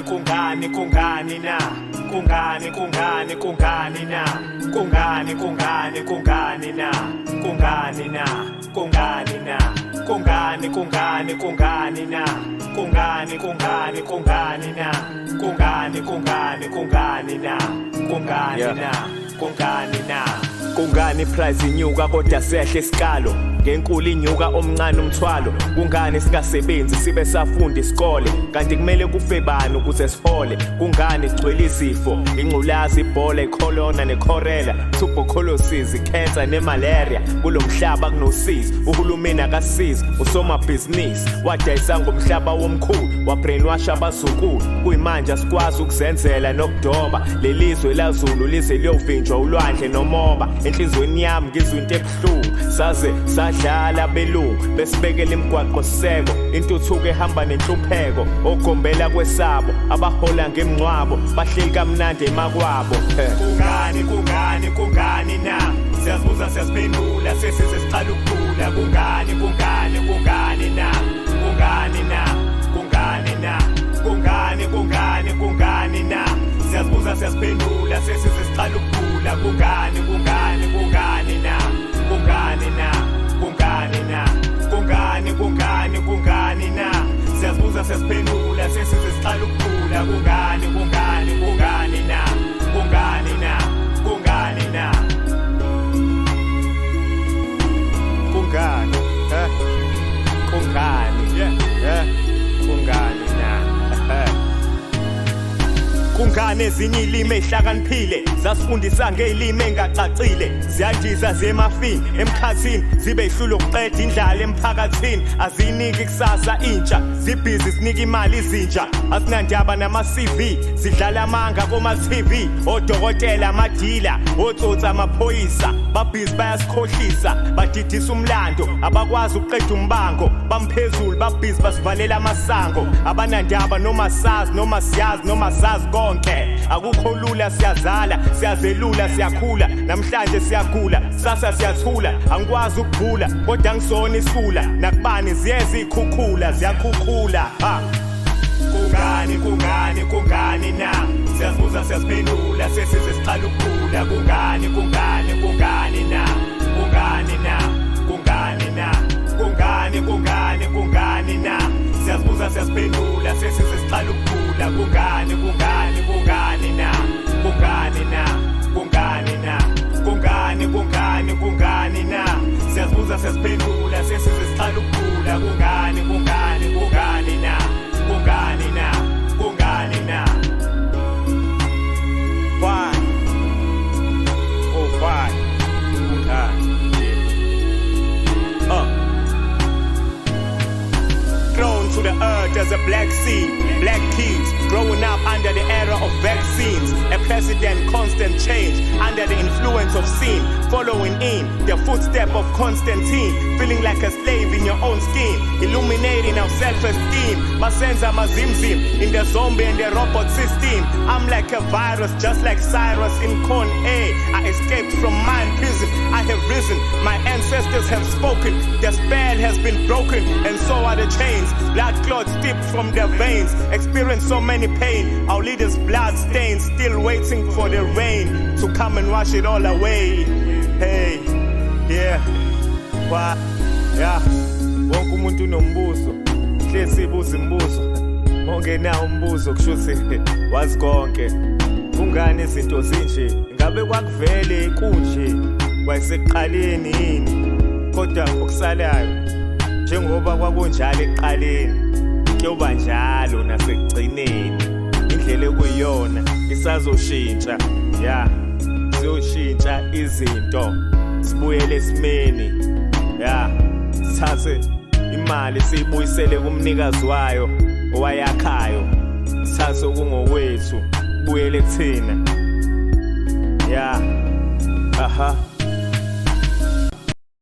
Kungani na Kungani na Kungani na Kungani na Kungani na Kungani na Kungani na Kungani na Kungani prize inyuka kodwa sehle isikalo ngenkulu inyuka omncane umthwalo kungani sikasebenzi sibe safunda isikole kanti kumele kufe bani ukuze sihole kungani sigcwele izifo ingculazi ibhola icolona necorella tuberculosis cancer nemalaria kulomhlaba kunosizi uhulumeni akasizi usomabhizinisi wadayisa ngomhlaba womkhulu wabrainwash abazukulu kuyimanje sikwazi ukuzenzela nokudoba lelizwe laZulu lize liyovinjwa ulwandle nomoba enhlizweni yami ngizwe into ebuhlungu saze sadlala belungu besibekela imigwaqo siseko intuthuko ehamba nenhlupheko ogombela kwesabo abahola ngemncwabo bahleli kamnandi emakwabo kungani na siyazibuza siyaziphendula sesize siqala ukugula kungani na siyazibuza siyaziphendula sesize siqala ukugula kungani na siyazibuza siyaziphendula sesize siqala ukugula kungani na kungani ezinye ilimi ehlakaniphile zasifundisa ngeilimi engacacile ziyandiza zemafini emkhathini zibe ihlulo kuqeda indlala emphakathini aziniki kusasa intsha zibhizi zinika imali izintsha asinandaba nama-CV zidlala amanga koma-TV odokotela amadila otsotsi amaphoyisa babhizi bayasikhohlisa badidisa umlando abakwazi ukuqeda umbango bamphezulu babhizi basivalela amasango abanandaba noma sazi noma siyazi noma sazi konke akukho lula siyazala siyazelula siyakhula namhlanje siyagula sasa siyathula angikwazi ukuvula kodwa ngisona isula nakubani ziyeza ikhukhula ziyakhukhula kungani na siyazibuza siyaziphendula sesize siqala ukugula kungani na siyazibuza siyaziphendula sesize siqala ukugula kungani na siyazibuza siyaziphendula sesize siqala ukugula kungani na why oh why thrown to the earth as a black seed, black kids growing up under the era of vaccines, a president constant change under the influence of sin, following in the footstep of Constantine, feeling like a slave in your own skin, illuminating our self-esteem, masenza mazimzim in the zombie and the robot system. I'm like a virus just like Cyrus in Con A. I escaped from mind prison, I have risen, my ancestors have spoken, the spell has been broken and so are the chains. Blood clots dipped from their veins, experience so many pain. Our leaders' blood stains, still waiting for the rain to come and wash it all away. Hey, yeah, why, yeah. Wonke umuntu unombuzo, hle sibuza imibuzo. Mongena umbuzo kushuthi wazi konke. Kungani izinto zinje? Ngabe kwakuvele kunje kwasekuqaleni yini? Kodwa okusalayo njengoba kwakunjalo ekuqaleni kuyoba njalo nasekugcineni indlela ekuyiyona isazoshintsha siyoshintsha izinto sibuyele esimeni sithathe imali siyibuyisele kumnikazi wayo owayakhayo sithathe okungokwethu buyele kuthina aha